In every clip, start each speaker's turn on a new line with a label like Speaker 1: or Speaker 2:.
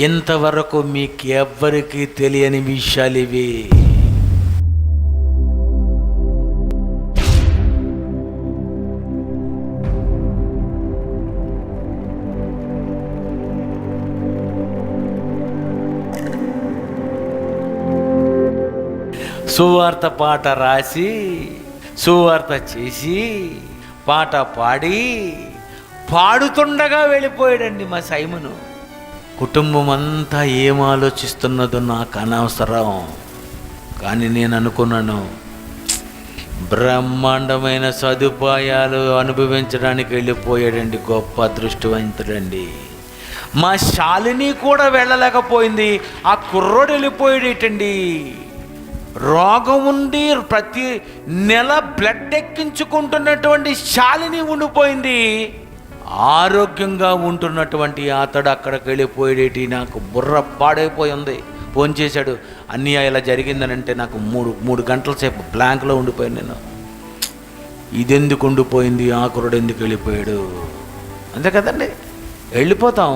Speaker 1: ఇంతవరకు మీకు ఎవ్వరికీ తెలియని విషయాలు ఇవి. సువార్త పాట రాసి, సువార్త చేసి, పాట పాడి, పాడుతుండగా వెళ్ళిపోయాడండి మా సైమను. కుటుంబం అంతా ఏం ఆలోచిస్తున్నదో నాకు అనవసరం. కానీ నేను అనుకున్నాను, బ్రహ్మాండమైన సదుపాయాలు అనుభవించడానికి వెళ్ళిపోయాడండి. గొప్ప అదృష్టవంతుడండి. మా శాలిని కూడా వెళ్ళలేకపోయింది. ఆ కుర్రోడు వెళ్ళిపోయాడేటండి. రోగం ఉండి ప్రతి నెల బ్లడ్ ఎక్కించుకుంటున్నటువంటి శాలిని ఉండిపోయింది. ఆరోగ్యంగా ఉంటున్నటువంటి అతడు అక్కడికి వెళ్ళిపోయేటి. నాకు బుర్ర పాడైపోయింది. ఫోన్ చేశాడు, అన్నయ్య ఇలా జరిగిందని. అంటే నాకు మూడు గంటల సేపు బ్లాంక్లో ఉండిపోయాను నేను. ఇదెందుకు ఉండిపోయింది, ఆకురుడు ఎందుకు వెళ్ళిపోయాడు? అంతే కదండి, వెళ్ళిపోతాం.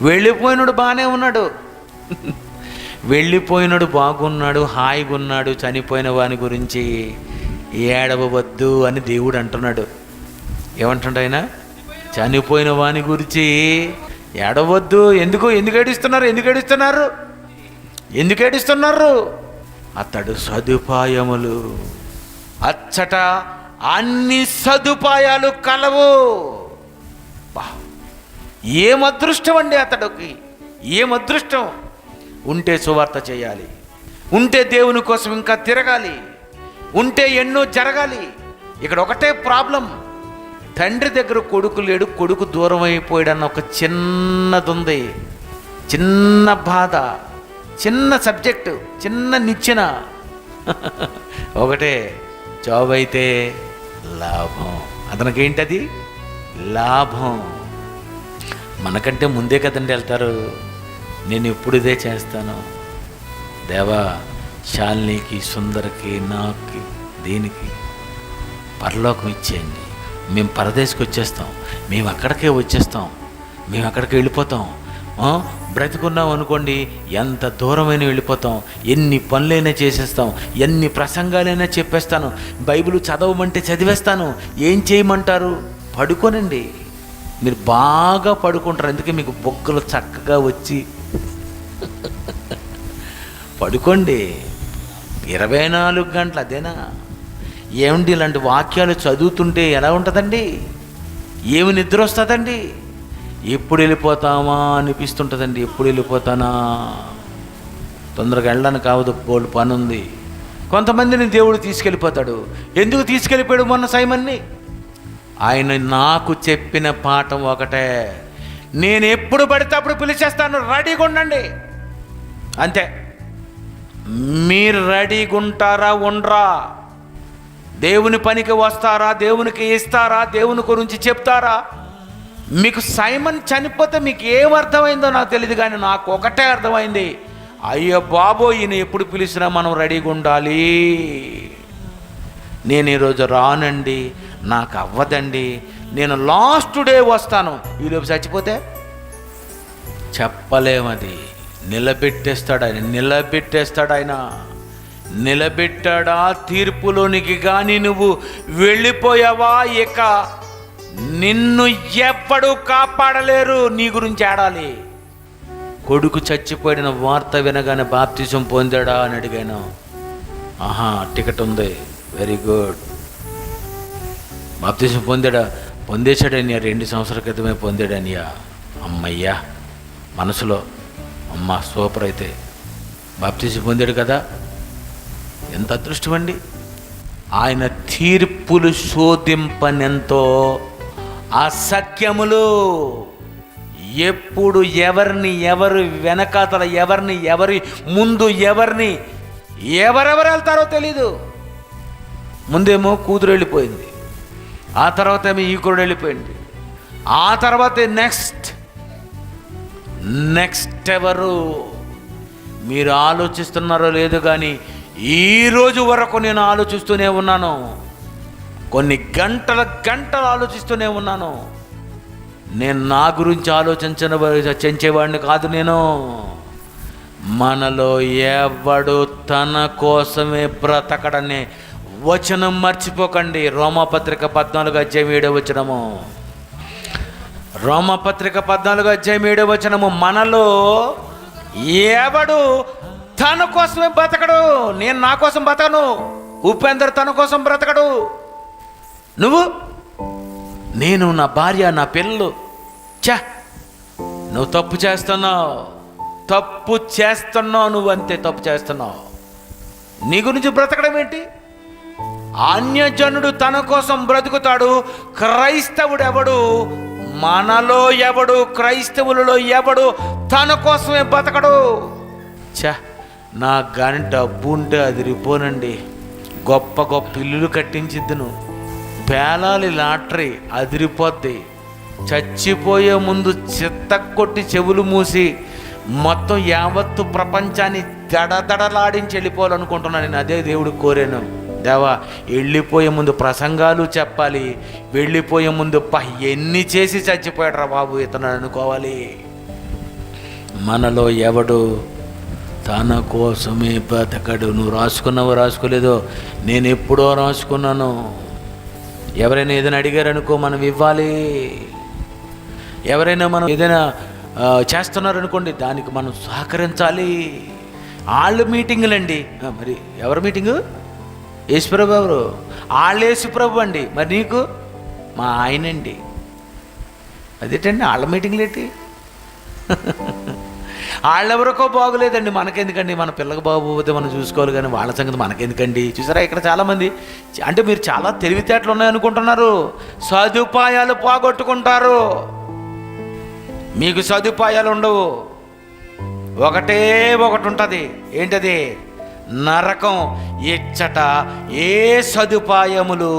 Speaker 1: వెళ్ళిపోయినాడు బాగానే ఉన్నాడు, వెళ్ళిపోయినాడు బాగున్నాడు, హాయిగా ఉన్నాడు. చనిపోయిన వాని గురించి ఏడవవద్దు అని దేవుడు అంటున్నాడు. ఏమంటాడు ఆయన? చనిపోయిన వాని గురించి ఏడవద్దు. ఎందుకు ఏడుస్తున్నారు? అతడు సదుపాయములు, అచ్చట అన్ని సదుపాయాలు కలవు. ఏం అదృష్టం అండి అతడికి, ఏం అదృష్టం. ఉంటే సువార్త చేయాలి, ఉంటే దేవుని కోసం ఇంకా తిరగాలి, ఉంటే ఎన్నో జరగాలి. ఇక్కడ ఒకటే ప్రాబ్లం, తండ్రి దగ్గర కొడుకు లేడు, కొడుకు దూరం అయిపోయాడన్న ఒక చిన్నది ఉంది. చిన్న బాధ, చిన్న సబ్జెక్టు, చిన్న నిచ్చెన. ఒకటే, జాబ్ అయితే లాభం. అతనికి ఏంటది? లాభం. మనకంటే ముందే కదండి వెళ్తారు. నేను ఎప్పుడు ఇదే చేస్తాను. దేవా, శాలినికి, సుందరికి, నాకు, దీనికి పరలోకం ఇచ్చేయండి. మేము పరదేశకు వచ్చేస్తాం, మేము అక్కడికే వెళ్ళిపోతాం. బ్రతికున్నాం అనుకోండి, ఎంత దూరమైనా వెళ్ళిపోతాం. ఎన్ని పనులైనా చేసేస్తాం, ఎన్ని ప్రసంగాలైనా చెప్పేస్తాను, బైబిల్ చదవమంటే చదివేస్తాను. ఏం చేయమంటారు? పడుకోనండి. మీరు బాగా పడుకుంటారు, అందుకే మీకు బొగ్గలు చక్కగా వచ్చి పడుకోండి. 24 గంటలు అదేనా? ఏమండి, ఇలాంటి వాక్యాలు చదువుతుంటే ఎలా ఉంటుందండి? ఏమి నిద్ర వస్తుందండి? ఎప్పుడు వెళ్ళిపోతామా అనిపిస్తుంటుందండి. ఎప్పుడు వెళ్ళిపోతానా, తొందరగా వెళ్ళడానికి కావదు, బోల్డ్ పని ఉంది. కొంతమందిని దేవుడు తీసుకెళ్ళిపోతాడు. ఎందుకు తీసుకెళ్ళిపోయాడు మొన్న సైమన్ని? ఆయన నాకు చెప్పిన పాఠం ఒకటే, నేను ఎప్పుడు పడితే అప్పుడు పిలిచేస్తాను, రెడీగా ఉండండి. అంతే. మీరు రెడీగా ఉంటారా, ఉండరా? దేవుని పనికి వస్తారా, దేవునికి ఇస్తారా, దేవుని గురించి చెప్తారా? మీకు సైమన్ చనిపోతే మీకు ఏం అర్థమైందో నాకు తెలియదు, కానీ నాకు ఒకటే అర్థమైంది, అయ్యో బాబో, ఈయన ఎప్పుడు పిలిచినా మనం రెడీగా ఉండాలి. నేను ఈరోజు రానండి, నాకు అవ్వదండి, నేను లాస్ట్ డే వస్తాను, ఈలోపు చచ్చిపోతే చెప్పలేమది. నిలబెట్టేస్తాడు ఆయన. నిలబెట్టాడా తీర్పులోనికి? కానీ నువ్వు వెళ్ళిపోయావా, ఇక నిన్ను ఎవ్వడూ కాపాడలేరు. నీ గురించి ఆడాలి. కొడుకు చచ్చిపోయిన వార్త వినగానే బాప్తిజం పొందాడా అని అడిగాను. టికెట్ ఉంది, వెరీ గుడ్. బాప్తిజం పొందేశాడనియా, 2 సంవత్సరాల క్రితమే పొందాడనియా. అమ్మయ్యా, మనసులో అమ్మ సూపర్, అయితే బాప్తిజం పొందాడు కదా, ఎంత అదృష్టం అండి. ఆయన తీర్పులు శోధింపనెంతో అసఖ్యములు. ఎప్పుడు ఎవరు వెనకాతల, ఎవరి ముందు ఎవరెవరు వెళ్తారో తెలీదు. ముందేమో కూతురు వెళ్ళిపోయింది, ఆ తర్వాత ఏమో ఈ కూడా వెళ్ళిపోయింది, ఆ తర్వాత నెక్స్ట్ ఎవరు? మీరు ఆలోచిస్తున్నారో లేదు కానీ ఈరోజు వరకు నేను ఆలోచిస్తూనే ఉన్నాను. కొన్ని గంటలు ఆలోచిస్తూనే ఉన్నాను. నేను నా గురించి చర్చించేవాడిని కాదు నేను. మనలో ఎవడు తన కోసమే బ్రతకడనే వచనం మర్చిపోకండి. రోమాపత్రిక 14:7 రోమాపత్రిక 14:7 మనలో ఎవడు తన కోసమే బ్రతకడు. నేను నా కోసం బ్రతకను. ఉపేందర్ తన కోసం బ్రతకడు. నేను, నా భార్య, నా పిల్లలు. నువ్వు తప్పు చేస్తున్నావు. నువ్వు అంతే తప్పు చేస్తున్నావు. నీ గురించి బ్రతకడం ఏంటి? అన్యజనుడు తన కోసం బ్రతుకుతాడు. క్రైస్తవుడు ఎవడు? మనలో ఎవడు, క్రైస్తవులలో ఎవడు తన కోసమే బ్రతకడు? నా గాని డబ్బు ఉంటే అదిరిపోనండి. గొప్ప గొప్ప ఇల్లులు కట్టించిద్దును. పేలాలి లాటరీ అదిరిపోద్ది. చచ్చిపోయే ముందు చిత్త కొట్టి చెవులు మూసి మొత్తం యావత్తు ప్రపంచాన్ని దడదడలాడించి వెళ్ళిపోవాలనుకుంటున్నాను నేను. అదే దేవుడు కోరాను. దేవా, వెళ్ళిపోయే ముందు ప్రసంగాలు చెప్పాలి. వెళ్ళిపోయే ముందు ఎన్ని చేసి చచ్చిపోయాడు బాబు ఇతను అనుకోవాలి. మనలో ఎవడు తన కోసమే బ్రతకడు. నువ్వు రాసుకున్నావో రాసుకోలేదో, నేను ఎప్పుడో రాసుకున్నాను. ఎవరైనా ఏదైనా అడిగారనుకో, మనం ఇవ్వాలి. ఎవరైనా మనం ఏదైనా చేస్తున్నారనుకోండి, దానికి మనం సహకరించాలి. వాళ్ళు మీటింగులండి. మరి ఎవరు మీటింగు? యేసుప్రభు. ఎవరు? వాళ్ళు యేసుప్రభు అండి. మరి నీకు? మా ఆయనండి. అదేంటండి వాళ్ళ మీటింగ్లు ఏంటి? వాళ్ళెవరికో బాగోలేదండి, మనకెందుకండి? మన పిల్లకి బాగోపోతే మనం చూసుకోవాలి, కానీ వాళ్ళ సంగతి మనకెందుకండి? చూసారా, ఇక్కడ చాలామంది అంటే మీరు చాలా తెలివితేటలు ఉన్నాయనుకుంటున్నారు, సదుపాయాలు పోగొట్టుకుంటారు. మీకు సదుపాయాలు ఉండవు. ఒకటి ఉంటుంది. ఏంటది? నరకం. ఇచ్చట ఏ సదుపాయములు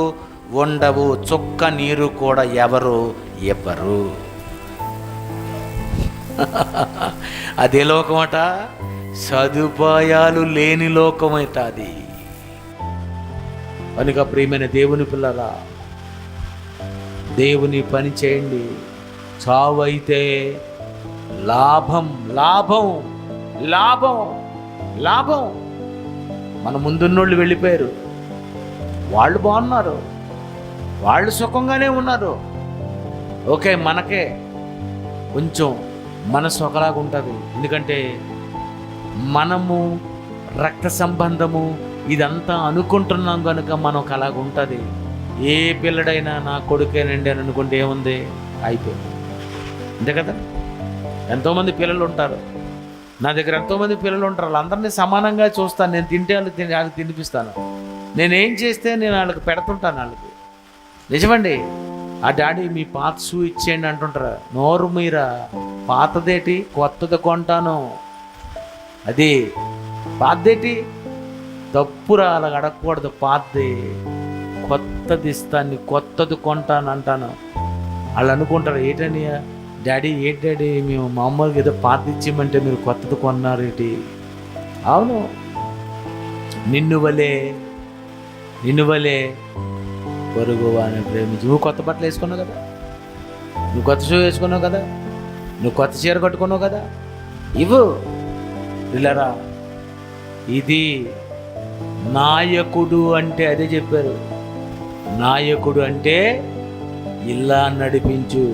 Speaker 1: ఉండవు. చుక్క నీరు కూడా ఎవరు ఇవ్వరు. అదే లోకమట, సదుపాయాలు లేని లోకమట అది. కనుక ప్రియమైన దేవుని పిల్లలా, దేవుని పని చేయండి. చావు అయితే లాభం లాభం లాభం లాభం. మన ముందున్నోళ్ళు వెళ్ళిపోయారు, వాళ్ళు బాగున్నారు, వాళ్ళు సుఖంగానే ఉన్నారు. ఓకే, మనకే కొంచెం మనసు ఒకలాగా ఉంటుంది. ఎందుకంటే మనము రక్త సంబంధము ఇదంతా అనుకుంటున్నాం కనుక మనకు అలాగ ఉంటుంది. ఏ పిల్లడైనా నా కొడుకేనండి అని అనుకుంటే ఏముంది, అయిపోయింది. అంతే కదా. ఎంతోమంది పిల్లలు ఉంటారు, నా దగ్గర ఎంతోమంది పిల్లలు ఉంటారు. వాళ్ళందరినీ సమానంగా చూస్తాను. నేను తింటే వాళ్ళకి తినిపిస్తాను. నేనేం చేస్తే నేను వాళ్ళకి పెడుతుంటాను. వాళ్ళకి నిజమండి. ఆ డాడీ మీ పాత షూ ఇచ్చేయండి అంటుంటారా? నోరు మీరా, పాతదేటి కొత్తది కొంటాను. అది పాతదేటి తప్పురా, అలాగ అడగకూడదు. పాతది కొత్తది ఇస్తాను, కొత్తది కొంటాను అంటాను. వాళ్ళు అనుకుంటారు, ఏంటని డాడీ, ఏంటి డాడీ మేము మామూలుగా ఏదో పాత ఇచ్చేయమంటే మీరు కొత్తది కొన్నారు ఏంటి? అవును, నిన్ను వలే పొరుగు వాడిని ప్రేమించి. నువ్వు కొత్త బట్టలు వేసుకున్నావు కదా, నువ్వు కొత్త షూ వేసుకున్నావు కదా, నువ్వు కొత్త చీర కట్టుకున్నావు కదా, ఇవ్వు. పిల్లరా, ఇది నాయకుడు అంటే అదే చెప్పారు. నాయకుడు అంటే ఇలా నడిపించు.